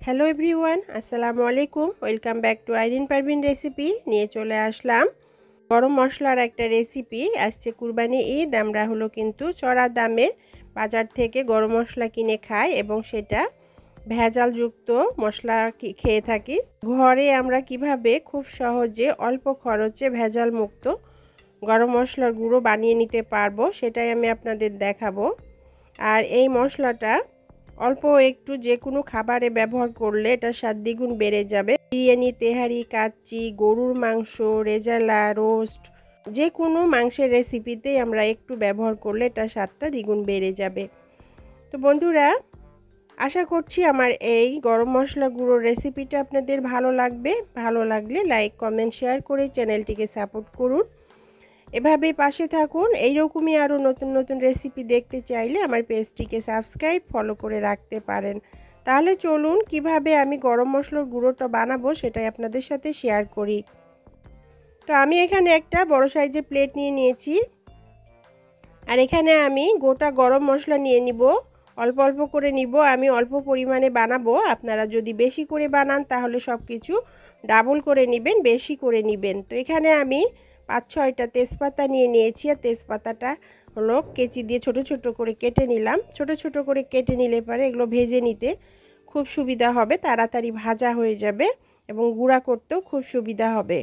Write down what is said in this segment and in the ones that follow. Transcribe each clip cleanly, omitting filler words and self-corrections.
Hello everyone, আসসালামু আলাইকুম। Welcome back to Irin Parvin recipe. নিয়ে চলে আসলাম গরম মশলার একটা রেসিপি। আসছে কুরবানি ঈদ, আমরা কিন্তু চড়া দামে বাজার থেকে গরম মশলা কিনে খাই এবং সেটা ভেজালযুক্ত মশলা খেয়ে থাকি। ঘরে আমরা কিভাবে খুব সহজে অল্প খরচে ভেজাল মুক্ত গরম মশলার গুঁড়ো বানিয়ে নিতে পারবো সেটাই আমি আপনাদের দেখাবো। আর এই মশলাটা অল্প একটু যে কোনো খাবারে ব্যবহার করলে এটা স্বাদ দ্বিগুণ বেড়ে যাবে। বিরিয়ানি, তেহারি, কাচ্চি, গরুর মাংস, রেজালা, রোস্ট যে কোনো মাংসের রেসিপিতেই আমরা একটু ব্যবহার করলে এটা স্বাদটা দ্বিগুণ বেড়ে যাবে। তো বন্ধুরা, আশা করছি আমার এই গরম মশলা গুঁড়োর রেসিপিটা আপনাদের ভালো লাগবে। ভালো লাগলে লাইক, কমেন্ট, শেয়ার করে চ্যানেলটিকে সাপোর্ট করুন। এভাবেই পাশে থাকুন। এইরকমই আরও নতুন নতুন রেসিপি দেখতে চাইলে আমার পেজটিকে সাবস্ক্রাইব, ফলো করে রাখতে পারেন। তাহলে চলুন কিভাবে আমি গরম মশলার গুঁড়োটা বানাবো সেটাই আপনাদের সাথে শেয়ার করি। তো আমি এখানে একটা বড় সাইজের প্লেট নিয়ে নিয়েছি, আর এখানে আমি গোটা গরম মশলা নিয়ে নিব। অল্প অল্প করে নিব, আমি অল্প পরিমাণে বানাবো। আপনারা যদি বেশি করে বানান তাহলে সব কিছু ডাবল করে নেবেন, বেশি করে নেবেন। তো এখানে আমি 5-6টা তেজপাতা নিয়ে নিয়েছি, আর তেজপাতাটা হলো কেচি দিয়ে ছোট ছোট করে কেটে নিলাম। ছোট ছোট করে কেটে নিলে পরে এগুলো ভেজে নিতে খুব সুবিধা হবে, তাড়াতাড়ি ভাজা হয়ে যাবে এবং গুঁড়া করতেও খুব সুবিধা হবে।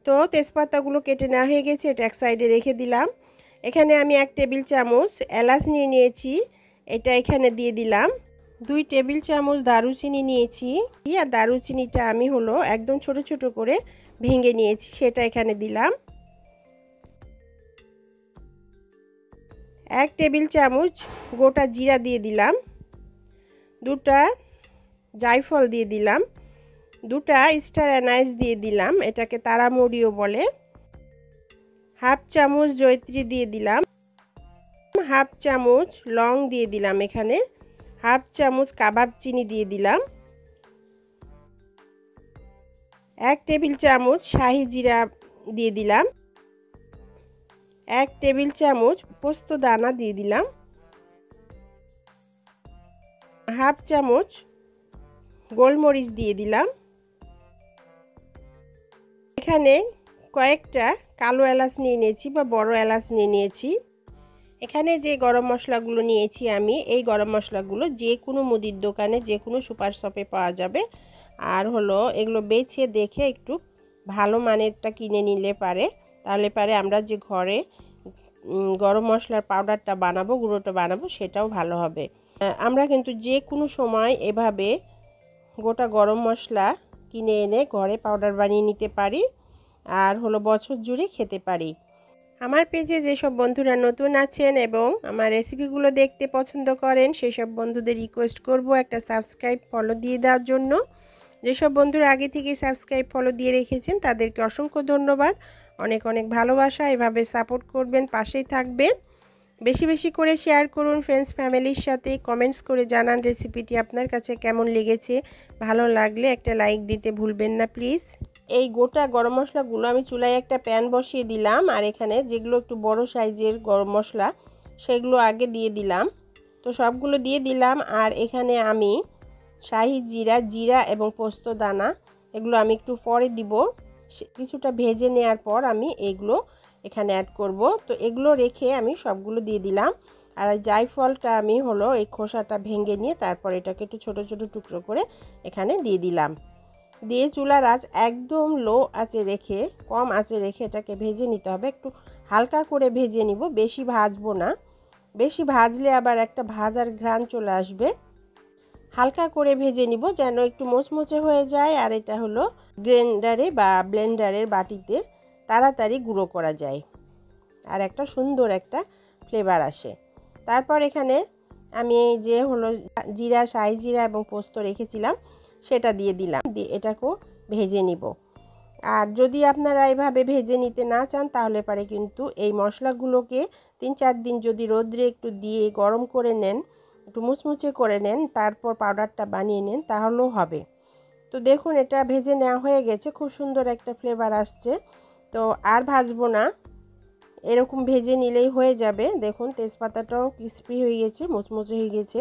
তো তেজপাতাগুলো কেটে নেওয়া হয়ে গেছে, এটা এক সাইডে রেখে দিলাম। এখানে আমি 1 টেবিল চামচ এলাচ নিয়ে নিয়েছি, এটা এখানে দিয়ে দিলাম। 2 টেবিল চামচ দারুচিনি নিয়েছি, আর দারুচিনিটা আমি একদম ছোট ছোট করে ভেঙে নিয়েছি, সেটা এখানে দিলাম। 1 টেবিল চামচ গোটা জিরা দিয়ে দিলাম। 2টা জায়ফল দিয়ে দিলাম। 2টা স্টার অ্যানাইস দিয়ে দিলাম, এটাকে তারামরিও বলে। 1/2 চামচ জয়িত্রী দিয়ে দিলাম। 1/2 চামচ লং দিয়ে দিলাম, এখানে 1/2 চামচ কাবাব চিনি দিয়ে দিলাম। 1 টেবিল চামচ শাহি জিরা দিয়ে দিলাম। 1 টেবিল চামচ পোস্ত দানা দিয়ে দিলাম। 1/2 চামচ গোলমরিচ দিয়ে দিলাম। এখানে কয়েকটা কালো এলাচ নিয়ে নিয়েছি বা বড় এলাচ নিয়ে নিয়েছি। এখানে যে গরম মশলাগুলো নিয়েছি আমি, এই গরম মশলাগুলো যে কোনো মুদির দোকানে, যে কোনো সুপার শপে পাওয়া যাবে। আর এগুলো বেছে দেখে একটু ভালো মানেরটা কিনে নিলে পারে, তাহলে পারে আমরা যে ঘরে গরম মশলার পাউডারটা বানাবো, গুঁড়োটা বানাবো, সেটাও ভালো হবে। আমরা কিন্তু যে কোনো সময় এভাবে গোটা গরম মশলা কিনে এনে ঘরে পাউডার বানিয়ে নিতে পারি, আর বছর জুড়ে খেতে পারি। আমার পেজে যেসব বন্ধুরা নতুন আছেন এবং আমার রেসিপিগুলো দেখতে পছন্দ করেন, সেসব বন্ধুদের রিকোয়েস্ট করব একটা সাবস্ক্রাইব, ফলো দিয়ে দেওয়ার জন্য। যেসব বন্ধুরা আগে থেকে সাবস্ক্রাইব, ফলো দিয়ে রেখেছেন তাদেরকে অসংখ্য ধন্যবাদ, অনেক অনেক ভালোবাসা। এভাবে সাপোর্ট করবেন, পাশেই থাকবেন। বেশি বেশি করে শেয়ার করুন ফ্রেন্ডস, ফ্যামিলির সাথে। কমেন্টস করে জানান রেসিপিটি আপনার কাছে কেমন লেগেছে। ভালো লাগলে একটা লাইক দিতে ভুলবেন না প্লিজ। এই গোটা গরম মশলাগুলো আমি চুলায় একটা প্যান বসিয়ে দিলাম, আর এখানে যেগুলো একটু বড় সাইজের গরম মশলা সেগুলো আগে দিয়ে দিলাম। তো সবগুলো দিয়ে দিলাম, আর এখানে আমি শাহি জিরা এবং পোস্ত দানা এগুলো আমি একটু পরে দিব। কিছুটা ভেজে নেওয়ার পর আমি এগুলো এখানে অ্যাড করব। তো এগুলো রেখে আমি সবগুলো দিয়ে দিলাম। আর জায়ফলটা আমি এই খোসাটা ভেঙে নিয়ে তারপর এটাকে একটু ছোট ছোট টুকরো করে এখানে দিয়ে দিলাম। দিয়ে চুলার আঁচ একদম লো আঁচে রেখে, কম আঁচে রেখে এটাকে ভেজে নিতে হবে। একটু হালকা করে ভেজে নিব, বেশি ভাজবো না। বেশি ভাজলে আবার একটা ভাজার ঘ্রাণ চলে আসবে। হালকা করে ভেজে নিব যেন একটু মোচমোচে হয়ে যায়, আর এটা গ্রাইন্ডারে বা ব্লেন্ডারের বাটিতে তাড়াতাড়ি গুঁড়ো করা যায়, আর একটা সুন্দর একটা ফ্লেভার আসে। তারপর এখানে আমি যে জিরা, শাহি জিরা এবং পোস্ত রেখেছিলাম সেটা দিয়ে দিলাম, দিয়ে এটাকেও ভেজে নিব। আর যদি আপনারা এভাবে ভেজে নিতে না চান তাহলে পারে কিন্তু এই মশলাগুলোকে 3-4 দিন যদি রোদ্রে একটু দিয়ে গরম করে নেন, একটু মুচমুচে করে নেন, তারপর পাউডারটা বানিয়ে নেন, তাহলেও হবে। তো দেখুন এটা ভেজে নেওয়া হয়ে গেছে, খুব সুন্দর একটা ফ্লেভার আসছে। তো আর ভাজবো না, এরকম ভেজে নিলেই হয়ে যাবে। দেখুন তেজপাতাটাও ক্রিস্পি হয়ে গেছে, মুচমুচে হয়ে গেছে।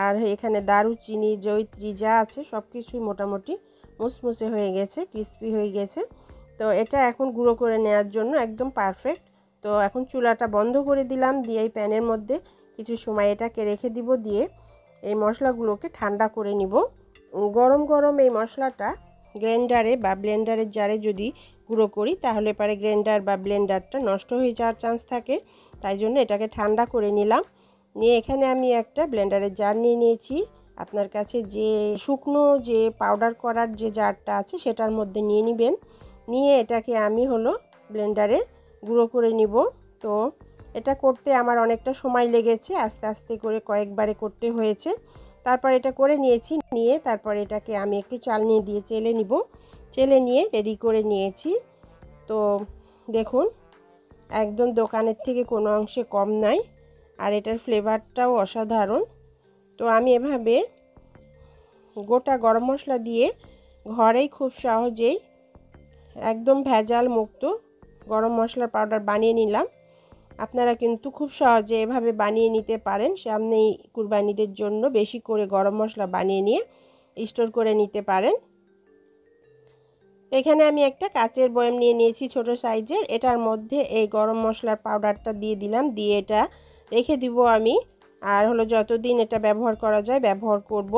আর এখানে দারুচিনি, জয়িত্রী যা আছে সব কিছুই মোটামুটি মুসমুসে হয়ে গেছে, ক্রিস্পি হয়ে গেছে। তো এটা এখন গুঁড়ো করে নেওয়ার জন্য একদম পারফেক্ট। তো এখন চুলাটা বন্ধ করে দিলাম, দিয়ে এই প্যানের মধ্যে কিছু সময় এটাকে রেখে দিব, দিয়ে এই মশলাগুলোকে ঠান্ডা করে নিব। গরম গরম এই মশলাটা গ্রাইন্ডারে বা ব্লেন্ডারের জারে যদি গুঁড়ো করি তাহলে পরে গ্রাইন্ডার বা ব্লেন্ডারটা নষ্ট হয়ে যাওয়ার চান্স থাকে। তাই জন্য এটাকে ঠান্ডা করে নিলাম। নিয়ে এখানে আমি একটা ব্লেন্ডারের জার নিয়ে নিয়েছি। আপনার কাছে যে শুকনো যে পাউডার করার যে জারটা আছে সেটার মধ্যে নিয়ে নেবেন। নিয়ে এটাকে আমি ব্লেন্ডারে গুঁড়ো করে নিব। তো এটা করতে আমার অনেকটা সময় লেগেছে, আস্তে আস্তে করে কয়েকবারে করতে হয়েছে। তারপর এটা করে নিয়েছি, নিয়ে তারপর এটাকে আমি একটু চালনি দিয়ে চেলে নিব। চেলে নিয়ে রেডি করে নিয়েছি। তো দেখুন একদম দোকানের থেকে কোনো অংশে কম নাই, আর এটার ফ্লেভারটাও অসাধারণ। তো আমি এভাবে গোটা গরম মশলা দিয়ে ঘরেই খুব সহজেই একদম ভেজাল মুক্ত গরম মশলার পাউডার বানিয়ে নিলাম। আপনারা কিন্তু খুব সহজে এভাবে বানিয়ে নিতে পারেন। সামনেই কুরবানিদের জন্য বেশি করে গরম মশলা বানিয়ে নিয়ে স্টোর করে নিতে পারেন। এখানে আমি একটা কাচের বয়াম নিয়ে নিয়েছি ছোট সাইজের। এটার মধ্যে এই গরম মশলার পাউডারটা দিয়ে দিলাম, দিয়ে এটা রেখে দিব আমি। আর যতদিন এটা ব্যবহার করা যায় ব্যবহার করব।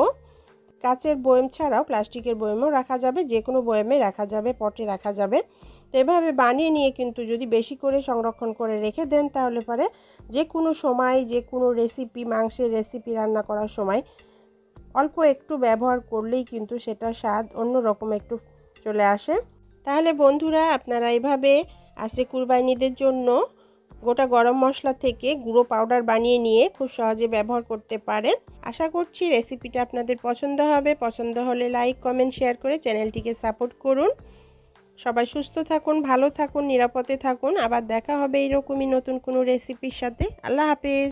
কাচের বয়াম ছাড়াও প্লাস্টিকের বয়ামও রাখা যাবে, যে কোনো বয়ামে রাখা যাবে, পটে রাখা যাবে। তো এভাবে বানিয়ে নিয়ে কিন্তু যদি বেশি করে সংরক্ষণ করে রেখে দেন তাহলে পরে যে কোনো সময় যে কোনো রেসিপি, মাংসের রেসিপি রান্না করার সময় অল্প একটু ব্যবহার করলেই কিন্তু সেটা স্বাদ অন্যরকম একটু চলে আসে। তাহলে বন্ধুরা আপনারা এভাবে আসছে কুরবানিদের জন্য গোটা গরম মশলা থেকে গুঁড়ো পাউডার বানিয়ে নিয়ে খুব সহজে ব্যবহার করতে পারেন। আশা করছি রেসিপিটা আপনাদের পছন্দ হবে। পছন্দ হলে লাইক, কমেন্ট, শেয়ার করে চ্যানেলটিকে সাপোর্ট করুন। সবাই সুস্থ থাকুন, ভালো থাকুন, নিরাপদে থাকুন। আবার দেখা হবে এইরকমই নতুন কোনো রেসিপির সাথে। আল্লাহ হাফেজ।